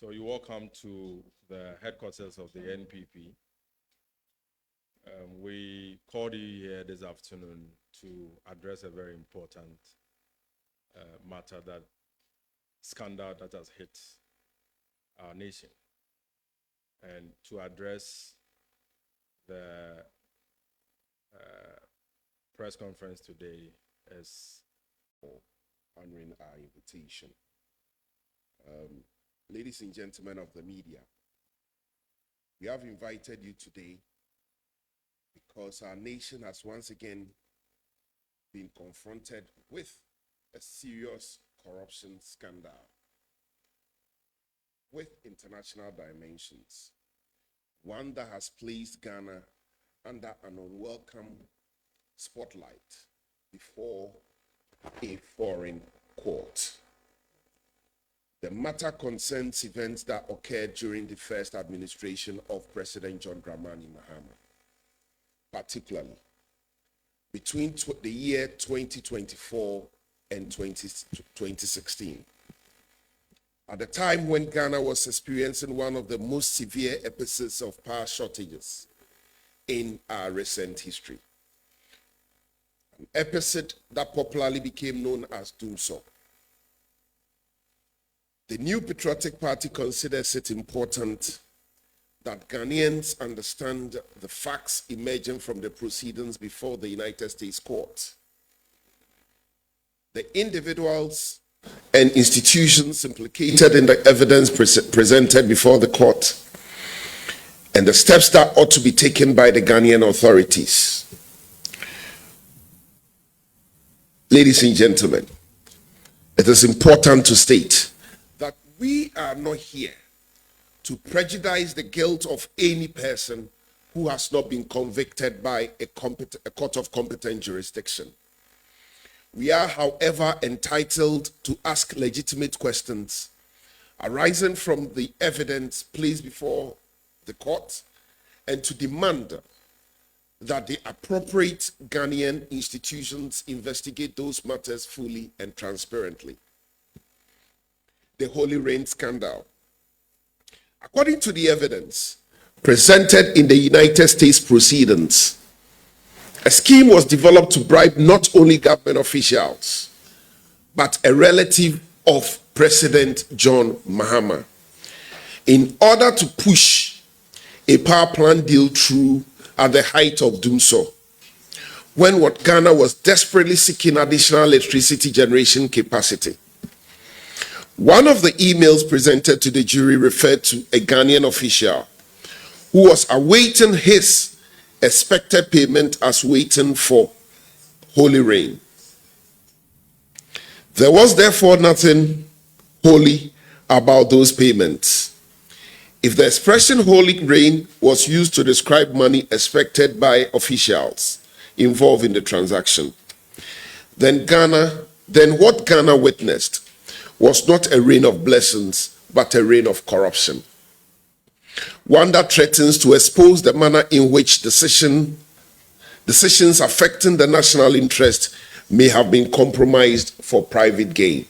So you're welcome to the headquarters of the NPP. We called you here this afternoon to address a very important matter, that scandal that has hit our nation, and to address the press conference today is honoring our invitation. Ladies and gentlemen of the media, we have invited you today because our nation has once again been confronted with a serious corruption scandal with international dimensions, one that has placed Ghana under an unwelcome spotlight before a foreign court. The matter concerns events that occurred during the first administration of President John Dramani Mahama, particularly between the year 2024 and 2016. At the time when Ghana was experiencing one of the most severe episodes of power shortages in our recent history. An episode that popularly became known as Doomsday. The New Patriotic Party considers it important that Ghanaians understand the facts emerging from the proceedings before the United States court. The individuals and institutions implicated in the evidence presented before the court, and the steps that ought to be taken by the Ghanaian authorities. Ladies and gentlemen, it is important to state that we are not here to prejudice the guilt of any person who has not been convicted by a court of competent jurisdiction. We are, however, entitled to ask legitimate questions arising from the evidence placed before the court, and to demand that the appropriate Ghanaian institutions investigate those matters fully and transparently. The Holy Rain scandal. According to the evidence presented in the United States proceedings, a scheme was developed to bribe not only government officials, but a relative of President John Mahama, in order to push a power plant deal through at the height of doomsday, when what Ghana was desperately seeking additional electricity generation capacity. One of the emails presented to the jury referred to a Ghanaian official who was awaiting his expected payment as waiting for holy rain. There was therefore nothing holy about those payments. If the expression holy rain was used to describe money expected by officials involved in the transaction, then what Ghana witnessed was not a rain of blessings, but a rain of corruption. One that threatens to expose the manner in which decisions affecting the national interest may have been compromised for private gain.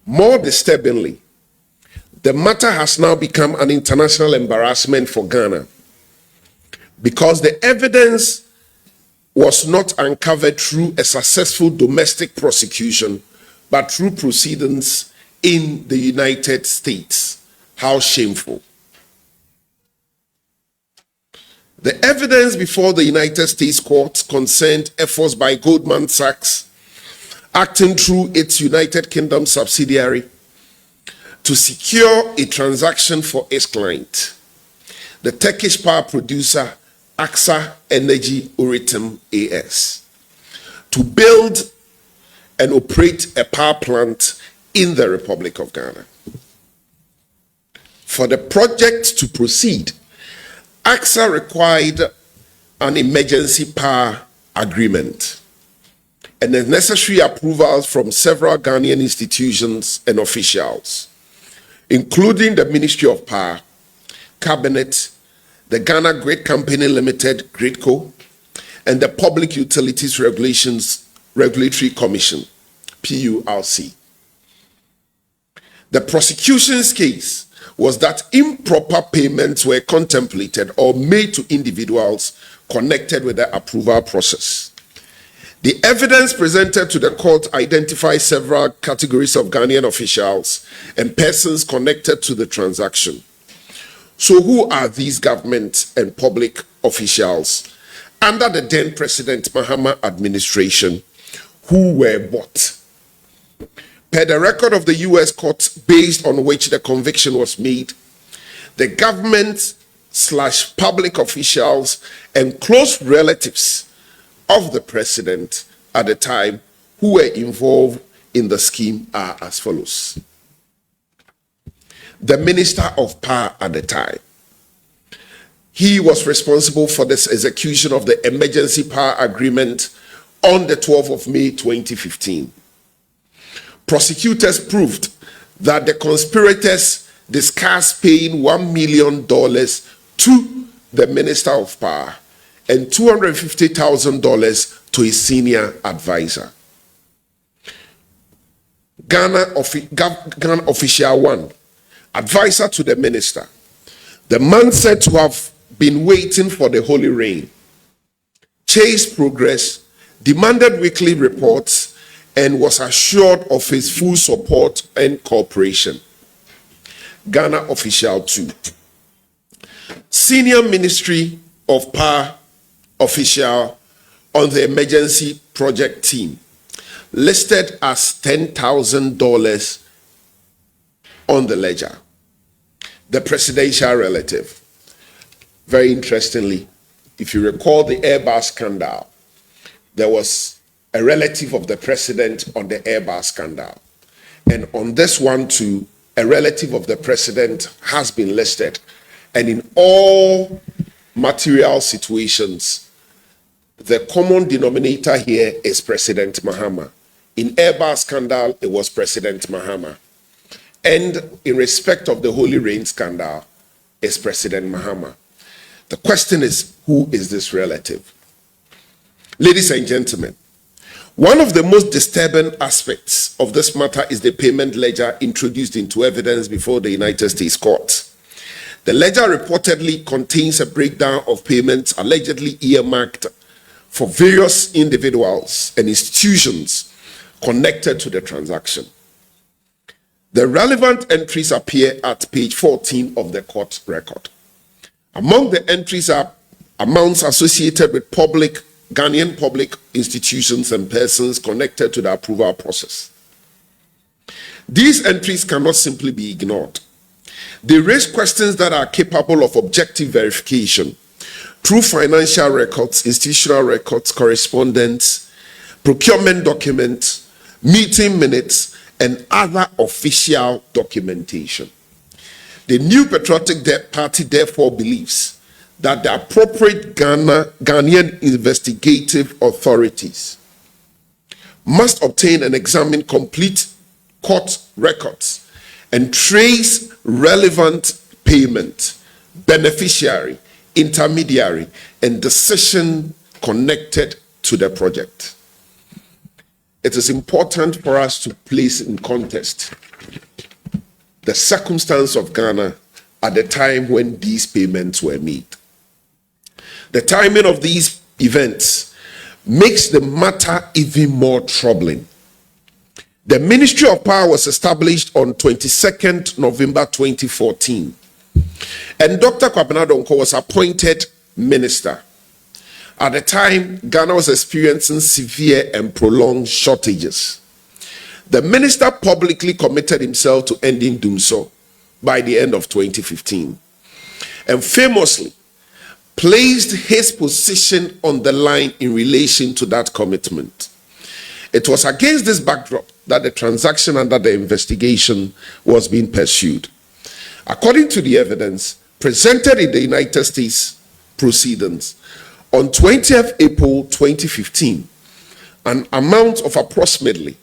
More disturbingly, the matter has now become an international embarrassment for Ghana, because the evidence was not uncovered through a successful domestic prosecution, but through proceedings in the United States. How shameful. The evidence before the United States courts concerned efforts by Goldman Sachs, acting through its United Kingdom subsidiary, to secure a transaction for its client, the Turkish power producer AXA Energy Üretim AS, to build and operate a power plant in the Republic of Ghana. For the project to proceed, AXA required an emergency power agreement and the necessary approvals from several Ghanaian institutions and officials, including the Ministry of Power, Cabinet, the Ghana Grid Company Limited, GridCo, and the Public Utilities Regulatory Commission, PURC. The prosecution's case was that improper payments were contemplated or made to individuals connected with the approval process. The evidence presented to the court identifies several categories of Ghanaian officials and persons connected to the transaction. So who are these government and public officials under the then President Mahama administration who were bought? Per the record of the U.S. court based on which the conviction was made, the government/public officials and close relatives of the president at the time who were involved in the scheme are as follows. The Minister of Power at the time. He was responsible for this execution of the Emergency Power Agreement on the 12th of May 2015. Prosecutors proved that the conspirators discussed paying $1 million to the Minister of Power and $250,000 to his senior advisor. Ghana Official 1, advisor to the minister. The man said to have been waiting for the Holy Rain, chased progress, demanded weekly reports, and was assured of his full support and cooperation. Ghana Official 2, Senior Ministry of Power official on the emergency project team, listed as $10,000 on the ledger. The presidential relative. Very interestingly, if you recall the Airbus scandal, there was a relative of the president on the Airbus scandal. And on this one too, a relative of the president has been listed. And in all material situations, the common denominator here is President Mahama. In Airbus scandal, it was President Mahama. And in respect of the Holy Rain scandal, it's President Mahama. The question is, who is this relative? Ladies and gentlemen, one of the most disturbing aspects of this matter is the payment ledger introduced into evidence before the United States court. The ledger reportedly contains a breakdown of payments allegedly earmarked for various individuals and institutions connected to the transaction. The relevant entries appear at page 14 of the court record. Among the entries are amounts associated with Ghanaian public institutions and persons connected to the approval process. These entries cannot simply be ignored. They raise questions that are capable of objective verification through financial records, institutional records, correspondence, procurement documents, meeting minutes, and other official documentation. The New Patriotic Party therefore believes that the appropriate Ghanaian investigative authorities must obtain and examine complete court records and trace relevant payment, beneficiary, intermediary, and decision connected to the project. It is important for us to place in context the circumstance of Ghana at the time when these payments were made. The timing of these events makes the matter even more troubling. The Ministry of Power was established on 22nd November 2014, and Dr. Kwabena Donkor was appointed minister. At the time, Ghana was experiencing severe and prolonged shortages. The minister publicly committed himself to ending doomsday by the end of 2015, and famously placed his position on the line in relation to that commitment. It was against this backdrop that the transaction under the investigation was being pursued. According to the evidence presented in the United States proceedings, on 20th April 2015, an amount of approximately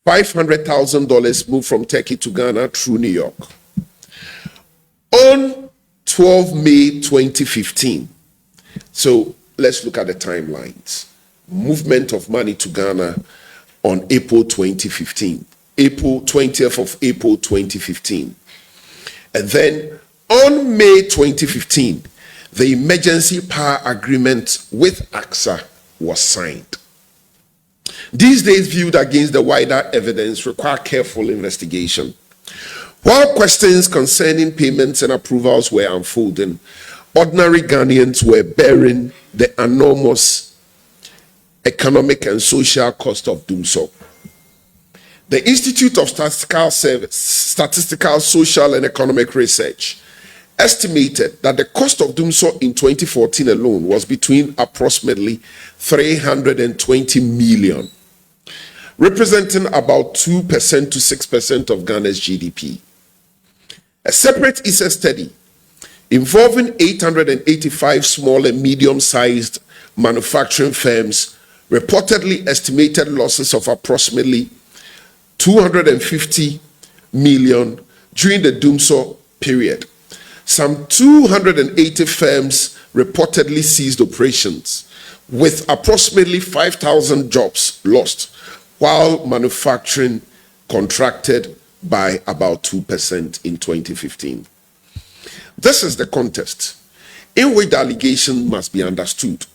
$500,000 moved from Turkey to Ghana through New York. On 12 May 2015, so let's look at the timelines. Movement of money to Ghana on April 2015. 20th of April 2015. And then on May 2015, the emergency power agreement with AXA was signed. These days, viewed against the wider evidence, require careful investigation. While questions concerning payments and approvals were unfolding, ordinary Ghanaians were bearing the enormous economic and social cost of doing so. The Institute of Statistical, Social and Economic Research estimated that the cost of doing so in 2014 alone was between approximately 320 million, representing about 2% to 6% of Ghana's GDP. A separate ESA study involving 885 small and medium-sized manufacturing firms reportedly estimated losses of approximately 250 million during the Doomso period. Some 280 firms reportedly ceased operations, with approximately 5,000 jobs lost, while manufacturing contracted by about 2% in 2015. This is the context in which the allegation must be understood.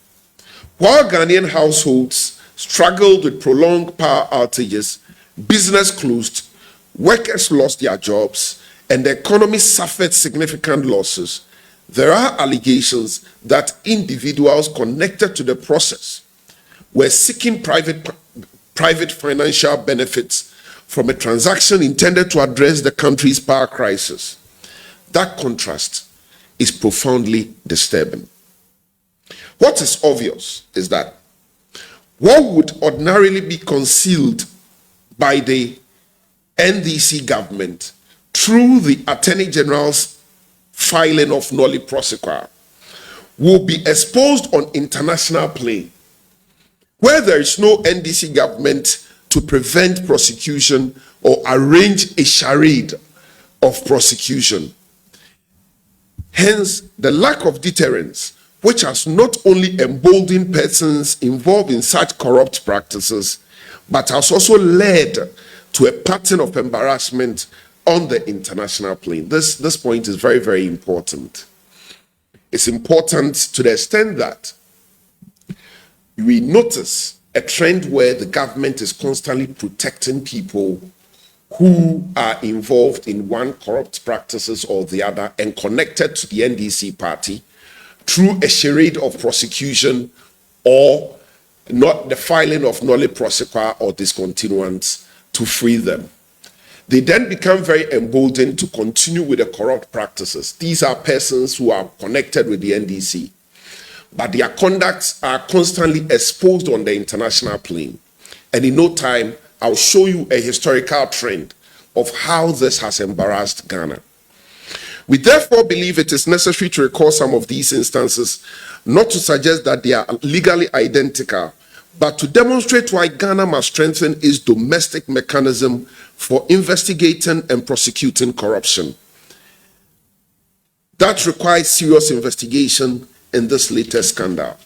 While Ghanaian households struggled with prolonged power outages, business closed, workers lost their jobs, and the economy suffered significant losses, there are allegations that individuals connected to the process were seeking private financial benefits from a transaction intended to address the country's power crisis. That contrast is profoundly disturbing. What is obvious is that what would ordinarily be concealed by the NDC government through the Attorney General's filing of nolle prosequi will be exposed on international plane, where there is no NDC government to prevent prosecution or arrange a charade of prosecution. Hence, the lack of deterrence, which has not only emboldened persons involved in such corrupt practices, but has also led to a pattern of embarrassment on the international plane. This point is very, very important. It's important to the extent that we notice a trend where the government is constantly protecting people who are involved in one corrupt practices or the other and connected to the NDC party through a charade of prosecution or not the filing of nolle prosequi or discontinuance to free them. They then become very emboldened to continue with the corrupt practices. These are persons who are connected with the NDC, but their conducts are constantly exposed on the international plane. And in no time, I'll show you a historical trend of how this has embarrassed Ghana. We therefore believe it is necessary to recall some of these instances, not to suggest that they are legally identical, but to demonstrate why Ghana must strengthen its domestic mechanism for investigating and prosecuting corruption. That requires serious investigation in this latest scandal,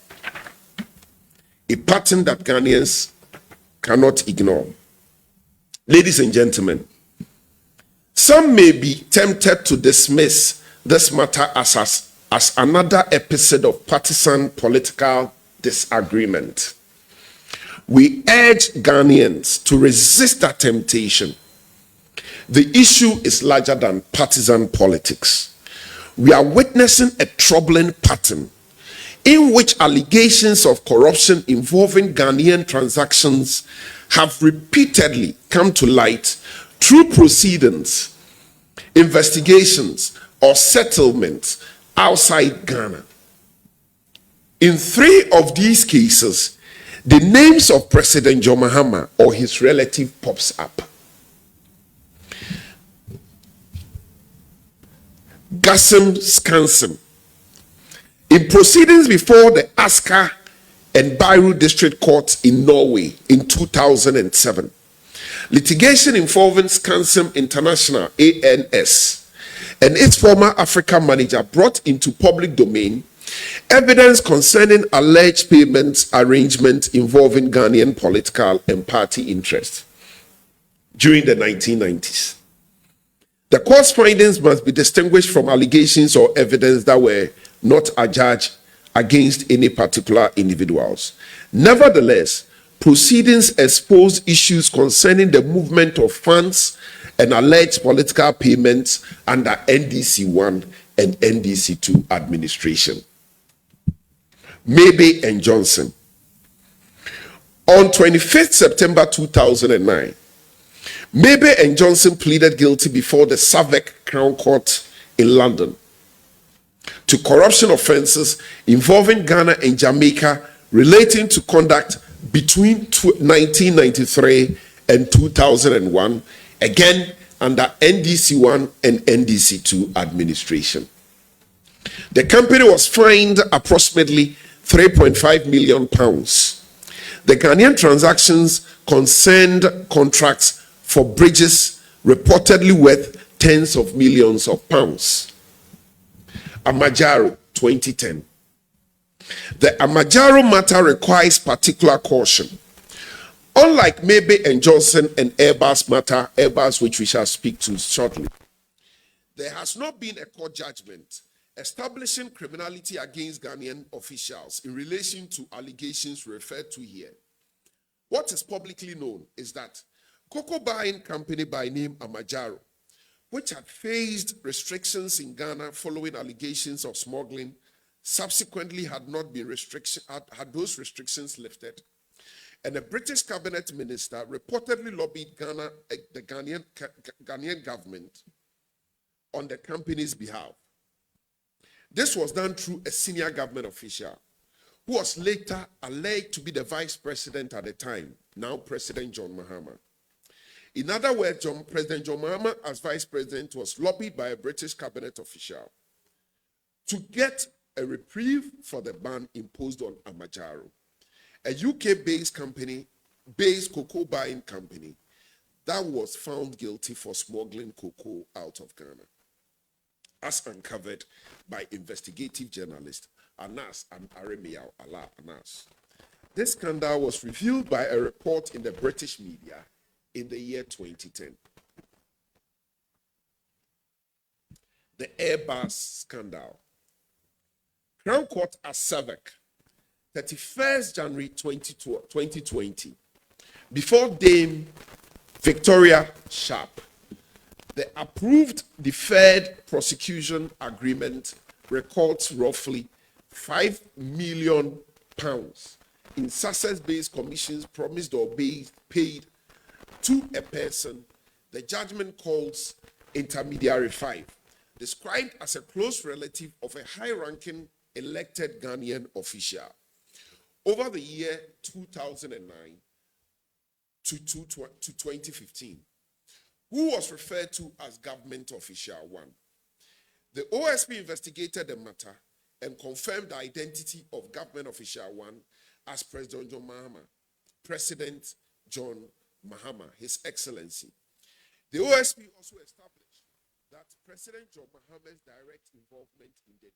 a pattern that Ghanaians cannot ignore. Ladies and gentlemen, some may be tempted to dismiss this matter as another episode of partisan political disagreement. We urge Ghanaians to resist that temptation. The issue is larger than partisan politics. We are witnessing a troubling pattern in which allegations of corruption involving Ghanaian transactions have repeatedly come to light through proceedings, investigations, or settlements outside Ghana. In 3 of these cases, the names of President John Mahama or his relative pops up. Gassem Skansen. In proceedings before the Asker and Bairu District Courts in Norway in 2007, litigation involving Skansen International ANS and its former Africa manager brought into public domain evidence concerning alleged payments arrangements involving Ghanaian political and party interests. during the 1990s. The court's findings must be distinguished from allegations or evidence that were not adjudged against any particular individuals. Nevertheless, proceedings exposed issues concerning the movement of funds and alleged political payments under NDC 1 and NDC 2 administration. Maybe and Johnson. On 25th September 2009, Maybe and Johnson pleaded guilty before the Southwark Crown Court in London to corruption offences involving Ghana and Jamaica relating to conduct between 1993 and 2001, again under NDC 1 and NDC 2 administration. The company was fined approximately £3.5 million. The Ghanaian transactions concerned contracts for bridges reportedly worth tens of millions of pounds. Amajaro, 2010. The Amajaro matter requires particular caution. Unlike Maybe and Johnson and Airbus matter, Airbus which we shall speak to shortly, there has not been a court judgment establishing criminality against Ghanaian officials in relation to allegations referred to here. What is publicly known is that cocoa buying company by name Amajaro, which had faced restrictions in Ghana following allegations of smuggling, subsequently had those restrictions lifted, and a British cabinet minister reportedly lobbied the Ghanaian government on the company's behalf. This was done through a senior government official who was later alleged to be the vice president at the time, now President John Mahama. In other words, President John Mahama, as vice president, was lobbied by a British cabinet official to get a reprieve for the ban imposed on Amajaro, a UK-based cocoa buying company that was found guilty for smuggling cocoa out of Ghana, as uncovered by investigative journalist Anas and Aremiao Allah Anas. This scandal was revealed by a report in the British media in the year 2010. The Airbus scandal. Crown Court at Southwark, 31st January 2020, before Dame Victoria Sharp, the approved deferred prosecution agreement records roughly £5 million in success-based commissions promised or paid to a person the judgment calls Intermediary 5, described as a close relative of a high-ranking elected Ghanaian official over the year 2009 to 2015, who was referred to as Government Official 1. The OSP investigated the matter and confirmed the identity of Government Official 1 as President John Mahama, President John Mahama, His Excellency. The OSP also established that President John Mahama's direct involvement in the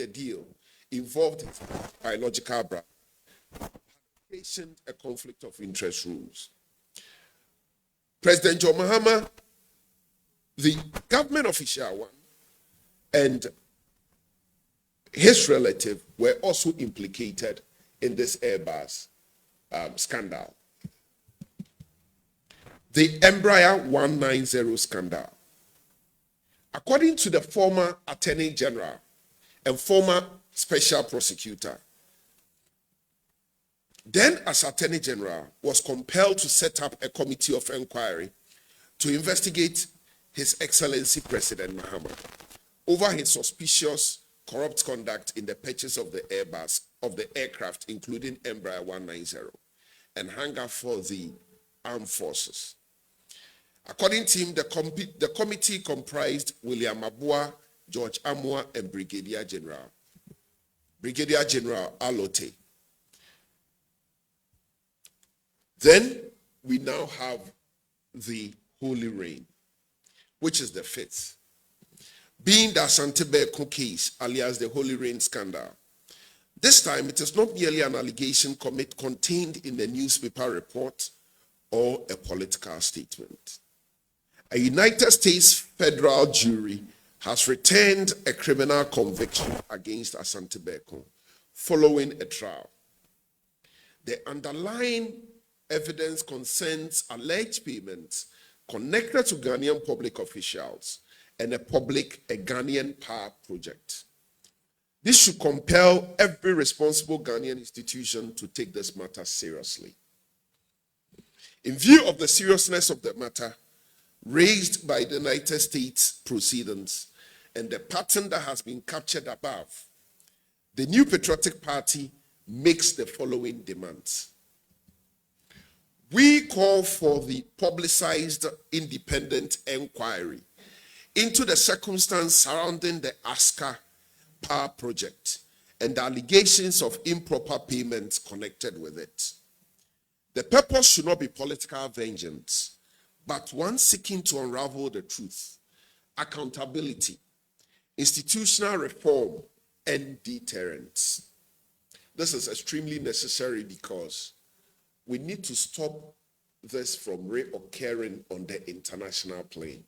deal involved his biological brother, occasioned a conflict of interest rules. President John Mahama, the Government Official 1, and his relative were also implicated in this Airbus scandal. The Embraer 190 scandal. According to the former Attorney General and former Special Prosecutor, then as Attorney General, was compelled to set up a committee of inquiry to investigate His Excellency President Mahama over his suspicious corrupt conduct in the purchase of the aircraft, including Embraer 190, and hangar for the armed forces. According to him, the committee comprised William Abua, George Amwa, and Brigadier General Alote. Then we now have the Holy Rain, which is the fifth. Being the Asante Beko case, alias the Holy Rain scandal, This time, it is not merely an allegation contained in a newspaper report or a political statement. A United States federal jury has returned a criminal conviction against Asante Beko following a trial. The underlying evidence concerns alleged payments connected to Ghanaian public officials and a Ghanaian power project. This should compel every responsible Ghanaian institution to take this matter seriously. In view of the seriousness of the matter raised by the United States proceedings and the pattern that has been captured above, the New Patriotic Party makes the following demands. We call for the publicized independent inquiry into the circumstance surrounding the ASCA power project and the allegations of improper payments connected with it. The purpose should not be political vengeance, but one seeking to unravel the truth, accountability, institutional reform, and deterrence. This is extremely necessary because we need to stop this from reoccurring on the international plane.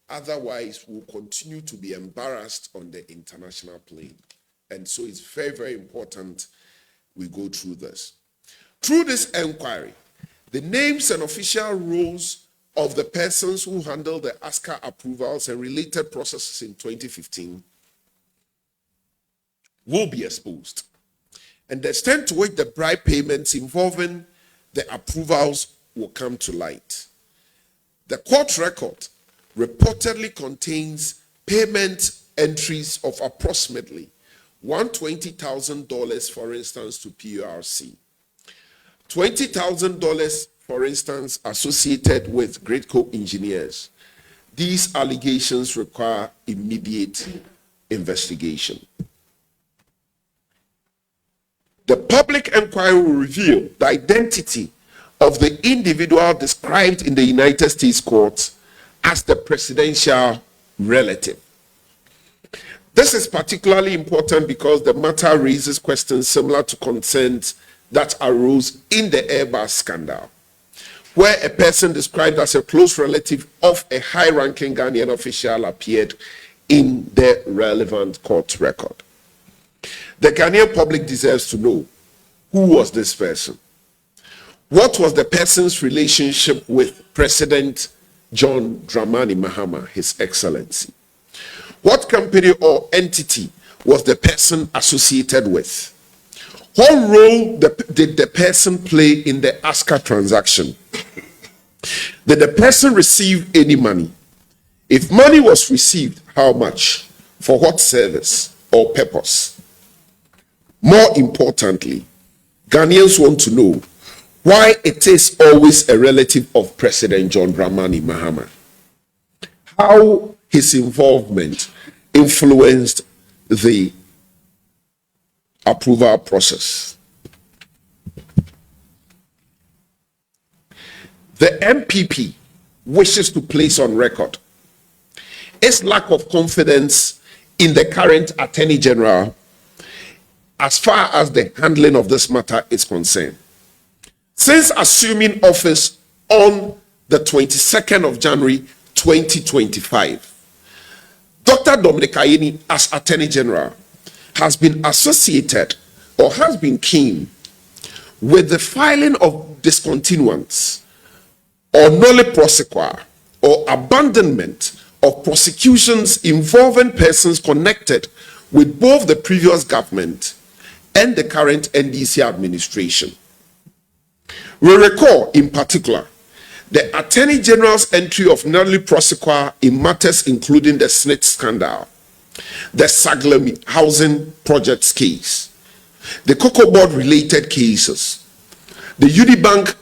Otherwise, we'll continue to be embarrassed on the international plane. And so it's very, very important we go through this. Through this inquiry, the names and official roles of the persons who handled the ASCA approvals and related processes in 2015 will be exposed. And the extent to which the bribe payments involving the approvals will come to light. The court record reportedly contains payment entries of approximately $120,000, for instance, to PURC, $20,000, for instance, associated with Greatco Engineers. These allegations require immediate investigation. The public inquiry will reveal the identity of the individual described in the United States courts as the presidential relative. This is particularly important because the matter raises questions similar to concerns that arose in the Airbus scandal, where a person described as a close relative of a high-ranking Ghanaian official appeared in the relevant court record. The Ghanaian public deserves to know who was this person. What was the person's relationship with President John Dramani Mahama, His Excellency? What company or entity was the person associated with? What role did the person play in the ASCA transaction? Did the person receive any money? If money was received, how much? For what service or purpose? More importantly, Ghanaians want to know why it is always a relative of President John Dramani Mahama. How his involvement influenced the approval process. The NPP wishes to place on record its lack of confidence in the current Attorney General as far as the handling of this matter is concerned. Since assuming office on the 22nd of January 2025, Dr. Dominic Ayeni, as Attorney General, has been associated or has been keen with the filing of discontinuance or nolle prosequi or abandonment of prosecutions involving persons connected with both the previous government and the current NDC administration. We recall, in particular, the Attorney General's entry of nolle prosequi in matters including the SNIT scandal, the Saglemi housing projects case, the Cocoa Board related cases, the Unibank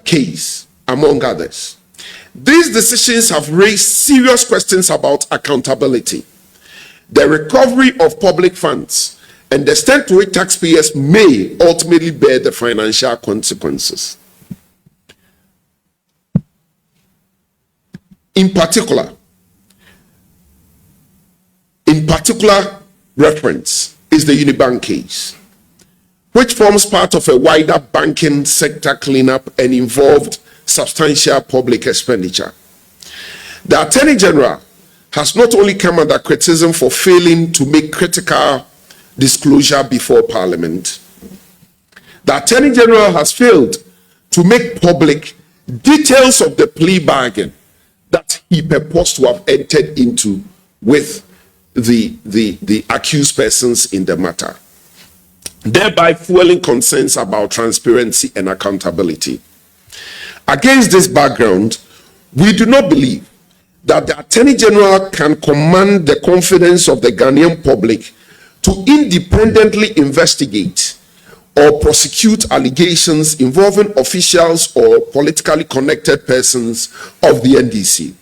case, among others. These decisions have raised serious questions about accountability, the recovery of public funds, and the extent to which taxpayers may ultimately bear the financial consequences. In particular, reference is the Unibank case, which forms part of a wider banking sector cleanup and involved substantial public expenditure. The Attorney General has not only come under criticism for failing to make critical disclosure before Parliament, the Attorney General has failed to make public details of the plea bargain that he purports to have entered into with the accused persons in the matter, thereby fueling concerns about transparency and accountability. Against this background, we do not believe that the Attorney General can command the confidence of the Ghanaian public to independently investigate or prosecute allegations involving officials or politically connected persons of the NDC.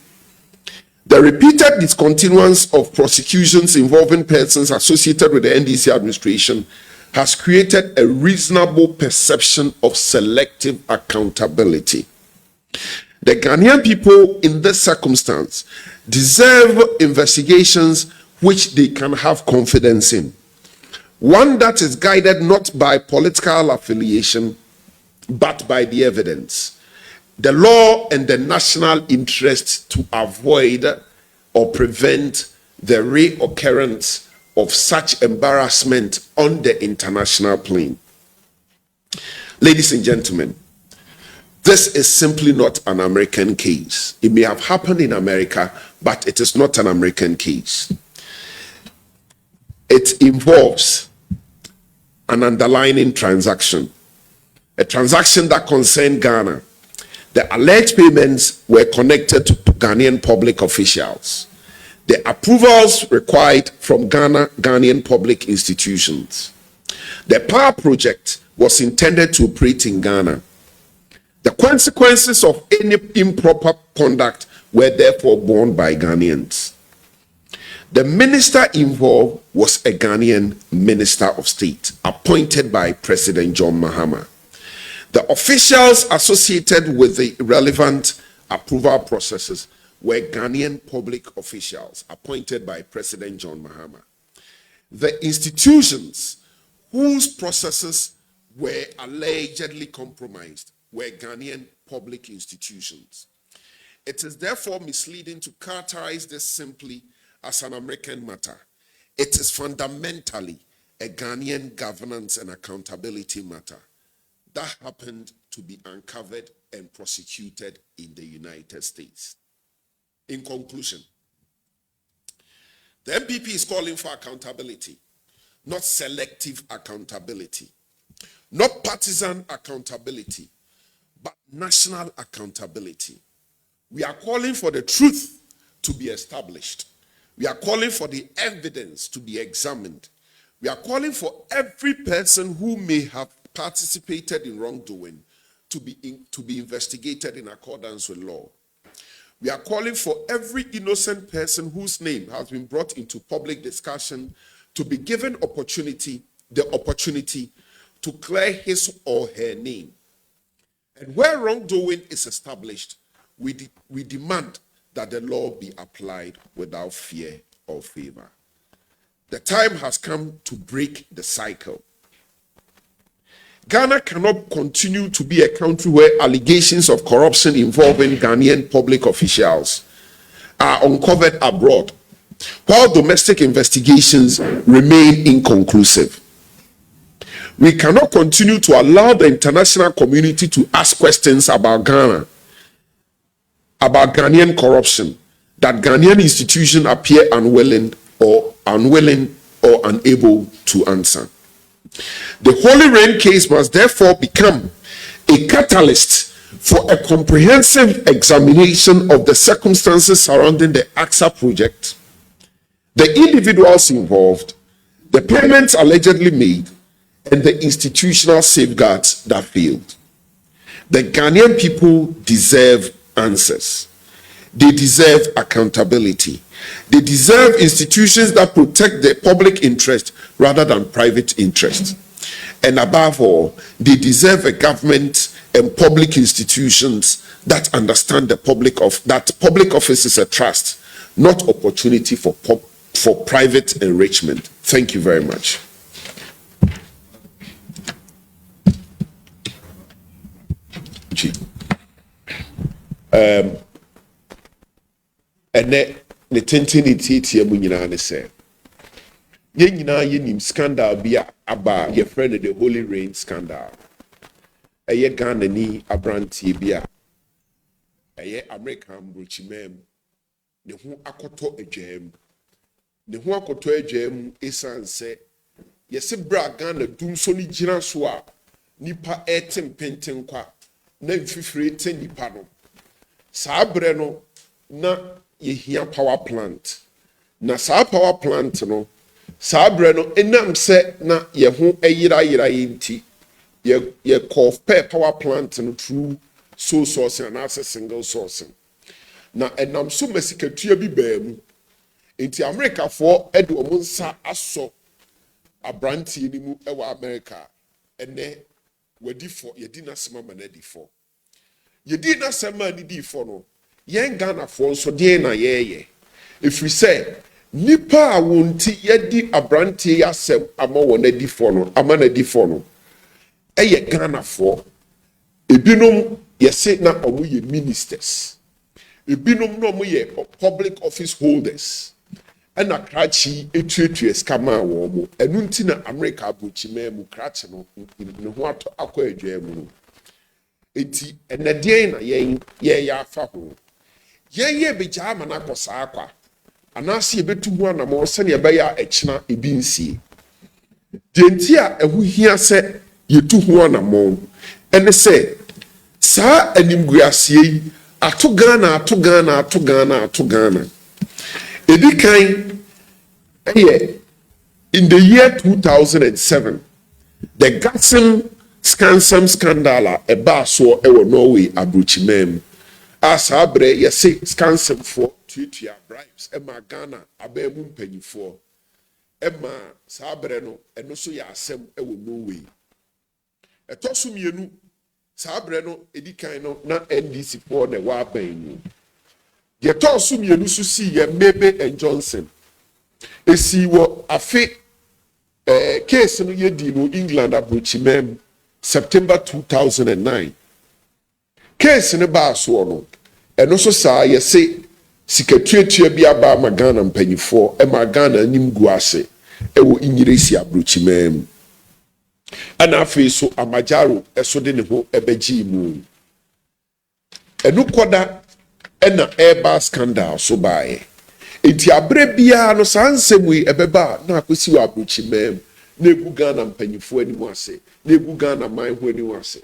The repeated discontinuance of prosecutions involving persons associated with the NDC administration has created a reasonable perception of selective accountability. The Ghanaian people in this circumstance deserve investigations which they can have confidence in. One that is guided not by political affiliation, but by the evidence, the law, and the national interest to avoid or prevent the reoccurrence of such embarrassment on the international plane. Ladies and gentlemen, this is simply not an American case. It may have happened in America, but it is not an American case. It involves an underlying transaction, a transaction that concerned Ghana. The alleged payments were connected to Ghanaian public officials. The approvals required from Ghanaian public institutions. The power project was intended to operate in Ghana. The consequences of any improper conduct were therefore borne by Ghanaians. The minister involved was a Ghanaian minister of state appointed by President John Mahama. The officials associated with the relevant approval processes were Ghanaian public officials appointed by President John Mahama. The institutions whose processes were allegedly compromised were Ghanaian public institutions. It is therefore misleading to characterize this simply as an American matter. It is fundamentally a Ghanaian governance and accountability matter that happened to be uncovered and prosecuted in the United States. In conclusion, the NPP is calling for accountability, not selective accountability, not partisan accountability, but national accountability. We are calling for the truth to be established. We are calling for the evidence to be examined. We are calling for every person who may have participated in wrongdoing to be investigated in accordance with law. We are calling for every innocent person whose name has been brought into public discussion to be given the opportunity to clear his or her name. And where wrongdoing is established, we demand that the law be applied without fear or favor. The time has come to break the cycle. Ghana cannot continue to be a country where allegations of corruption involving Ghanaian public officials are uncovered abroad, while domestic investigations remain inconclusive. We cannot continue to allow the international community to ask questions about Ghana, about Ghanaian corruption, that Ghanaian institutions appear unwilling or unable to answer. The Holy Rain case must therefore become a catalyst for a comprehensive examination of the circumstances surrounding the AXA project, the individuals involved, the payments allegedly made, and the institutional safeguards that failed. The Ghanaian people deserve answers. They deserve accountability. They deserve institutions that protect the public interest rather than private interest. And above all, they deserve a government and public institutions that understand that public office is a trust, not opportunity for for private enrichment. Thank you very much. And the tendency mu nyina ne say ye nyina ye nim scandal bia aba ye friend the Holy Rain scandal. Eye Ghana ni abrantie bia eye American brochimem ne ho akoto adwam esanse ye se bra Ghana dum so ni gina so a nipa etem penten kwa na mfifire te nipa no saa bre no na ye hia power plant na saa power plant no saa bre no enam se na ye ho eyira yinti ye call power plant no through sole sourcing and as single sourcing na enam so masikatua bi baam enti America for edo omunsa aso abrantie ni mu ewa America ene wadi for yedi na sema manadi for yedi na sema ni di for no yen Ghana for so de na yeye if we say nipa a wonti yedi abrantie asem ama wona di for no ama na di for no eye Ghana for ebinom yese na omo ye ministers ebinom no omo ye public office holders ana krachi etuetu skama wo mo enu nti na America abuchima mu krachi no ne ho ato akọ adwa mu enti enedien na ye ya afa ho ye beja ama na kosa akwa anase ebetu ho anamo se ne be ya ekina ebi nsie de enti a ehu hia se yetu ho anamo ene se sa animguasie ato Ghana Edikan in the year 2007 the Gatson Scansam scandal eba so ewo Norway abrochimem asabre yese Scansam for tutua bribes ema Ghana abemu mpanyifo ema sabre no eno so ya asem ewo Norway etoso mienu sabre no edikan no na NDC for na wa ban ye toso mienu so si ye Mebe and Johnson esi wo afe case no ye di no England abrochimem September 2009 case ne ba so no eno so sa ye se sikatuatua bi aba ma Ghana mpanyifo e ma Ghana nim guase e wo inyiresi abrochimem ana afi so amajaro eso de ne ho ebeji mu enu koda ena eba scandal so bae enti abre bia no sansemu ebeba na akosi wa abrochimem na egu Ghana mpanyifo ani mu ase na egu Ghana man ho ani mu ase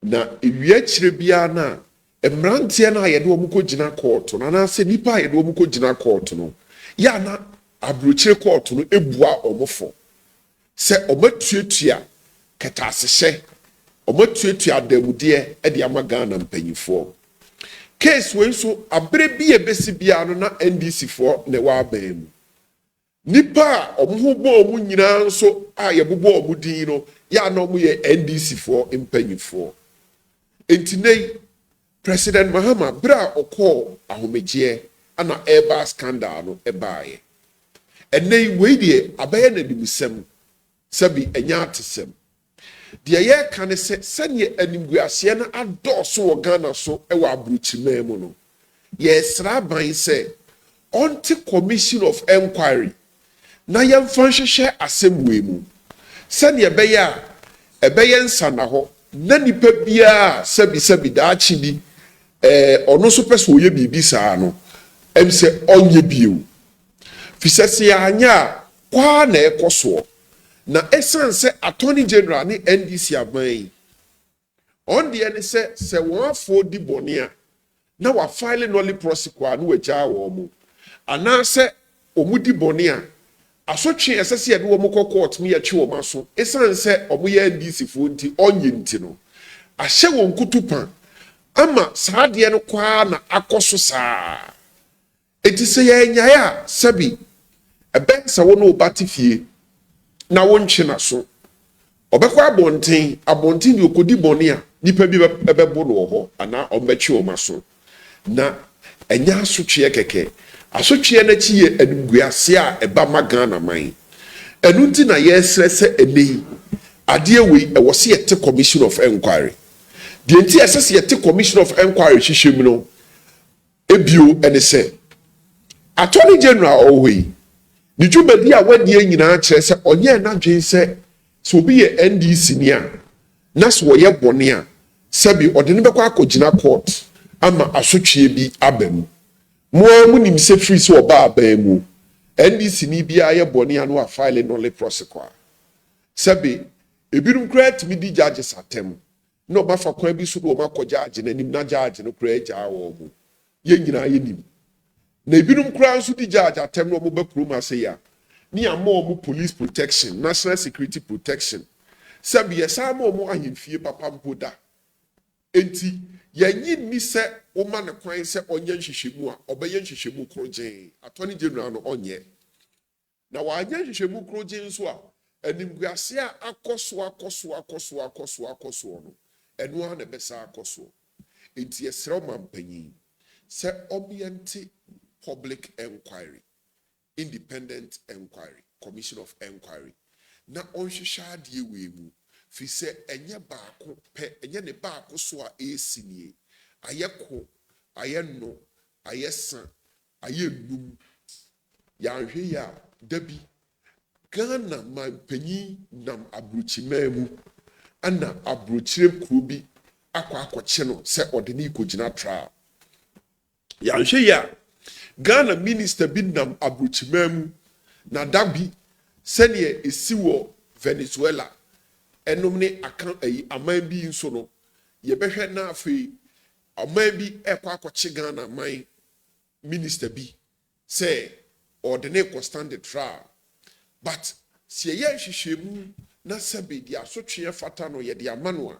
na ewia kire bia na emrantie na yede wo muko gina court na na se nipa yede wo muko gina court no ya na abrochire court no ebua omofo se omatuatua ketasehye omatuatua damude e de ama Ghana mpanyifo case we so abre bi ebesi bia no na NDC for ne wa ban nipa omhubo omu nyina nso a yebobo omu din no ya na omu ye NDC for mpanyifo entinei President Mahama bra okọ ahomeje ana eba scandal no ebaaye enei we die abaye na dimisem sabi enya atesem de ye kan se sane animguase na adoso wo Ghana so ewa abrochimem no ye sra ban se onti commission of inquiry na yemfa hwehwe assemwe mu sane ebeye nsana ho na nipa bia sabi daachi bi ono so pese oye bibi saa no em se onye bio fisese anya kwa na ekoso na essence attorney general ni NDC aban on the ene se won afo di bonia na wa file nolly prosecute no waja wo mu ana se omudi bonia asotwe esese ye de wo mukọ court mi ya twe wo maso essence omo ye NDC fo nti onye nti no ahye won kutupa ama saade no kwa na akoso saa etise ye nyaa sabi ebensa wo no batifie na wonche na so obekwa abonten di okodi bone a nipa bi ebebo no ho ana ombetwe o maso na enya asotwe keke asotwe na chi ye animguase a eba magana man enu nti na yesre se ene ade we e wo se yete commission of inquiry de nti ese yete commission of inquiry hwehwem no ebio ene se attorney general owe ni dwumadi a wadi nyina kire se onye na dwen se so bi ye NDC ni a na so wo ye bone a sebi odene bekọ akogina court ama asotwe bi abam mo nim se free so oba abam NDC ni bia ye bone anu a file no le prosecute sebi ebirum kra timi di judges atem no ba fa kwa bi so do ma ko judge na nim na judge no kra ja wo mu ye nyina ye nim na ebirum kra so di judge atem no mo ba kuro se ya ni amo mo police protection national security protection sebi ye sa mo ahemfie papa mpoda enti yanyi ni se o ma ne kwan se onye nhwehwemu a obeye nhwehwemu krojen attorney general no onye na wa anya nhwehwemu krojen so a animguase a akoso no enu a na besa akoso enti esre mampanyin se obiente public inquiry independent inquiry commission of inquiry na onhwehwa de we mu fi se enye baako pe enye ne baako so a esinie ayeko ayeno ayesa ayenum yanhwe ya dabi Ghana mampanyin nam abrochimemu ana abrochirem kubi akwakoche no se odeni kogina trial yanhwe ya Ghana minister bi nam abrochimemu na dabi sene esiwo Venezuela enom ne akan aman bi nso no ye behwe na afi aman bi akwakoche Ghana man minister bi say ordinate ko stand the trial but si ye hwehwemu na sabe di asotwe fata no ye de amano a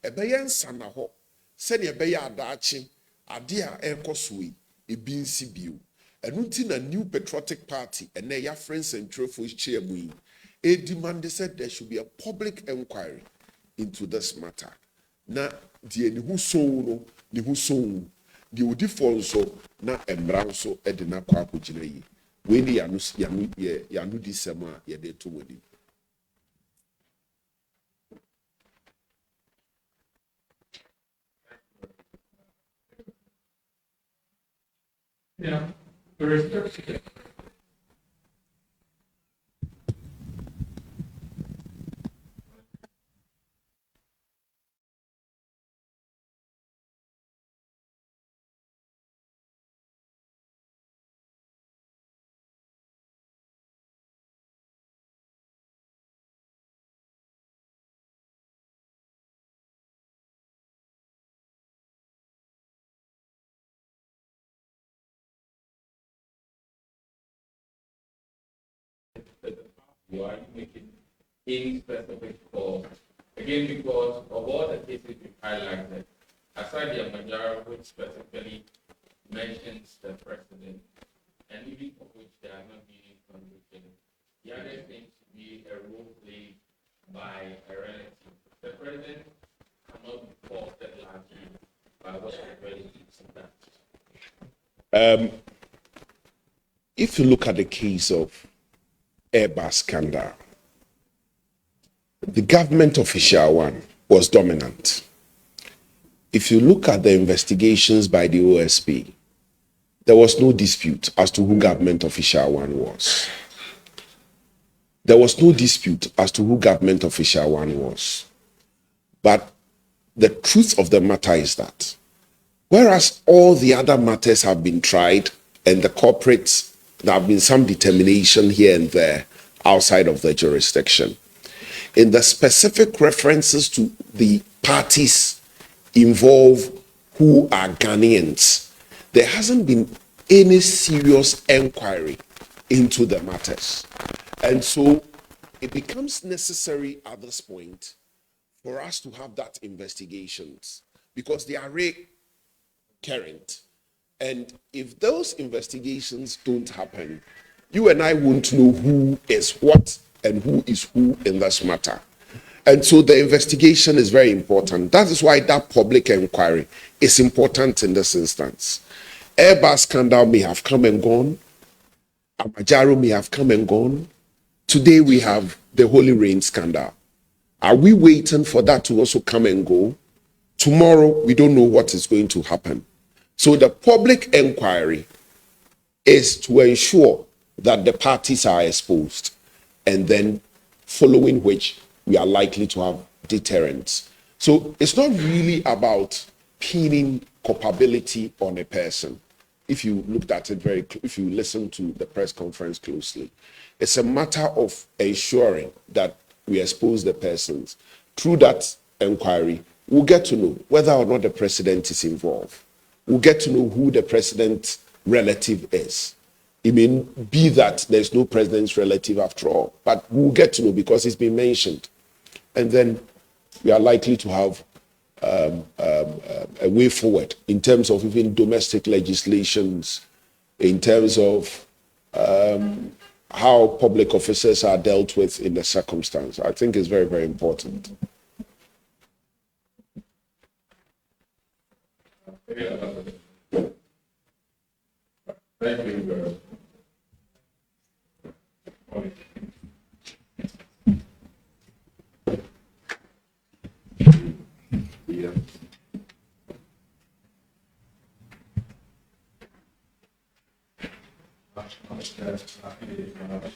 ebeye nsa na ho se ne ebeye adaache ade a ekosoi ebi nsi bio enu ti na New Patriotic Party ene ya friends and trophies chairman a demand said there should be a public inquiry into this matter na die ni hu so no ni hu so di odi for so na embra so e de na kwa akogina yi we ni yanu di sema ye de to wodi. Yeah, respect. Why are you making any specific call? Again, because of all the cases you've highlighted, Asiedu Nketi, which specifically mentions the president, and even for which there are not being convicted, the other seems to be a role played by a relative. The president cannot be faulted largely by what the relatives have done. If you look at the case of Airbus scandal, the government official one was dominant. If you look at the investigations by the OSP, there was no dispute as to who government official one was. There was no dispute as to who government official one was. But the truth of the matter is that whereas all the other matters have been tried and the corporates, there have been some determination here and there outside of the jurisdiction. In the specific references to the parties involved who are Ghanaians, there hasn't been any serious inquiry into the matters. And so it becomes necessary at this point for us to have that investigations because they are recurrent. And if those investigations don't happen, you and I won't know who is what and who is who in this matter. And so the investigation is very important. That is why that public inquiry is important in this instance. Airbus scandal may have come and gone. Amajaro may have come and gone. Today we have the Holy Rain scandal. Are we waiting for that to also come and go? Tomorrow, we don't know what is going to happen. So the public inquiry is to ensure that the parties are exposed, and then following which we are likely to have deterrence. So it's not really about pinning culpability on a person. If you looked at it if you listen to the press conference closely, it's a matter of ensuring that we expose the persons. Through that inquiry, we'll get to know whether or not the president is involved. We'll get to know who the president's relative is. It may be that there's no president's relative after all, but we'll get to know because it's been mentioned. And then we are likely to have a way forward in terms of even domestic legislations, in terms of how public officers are dealt with in the circumstance. I think it's very, very important. Thank you very much. Yeah.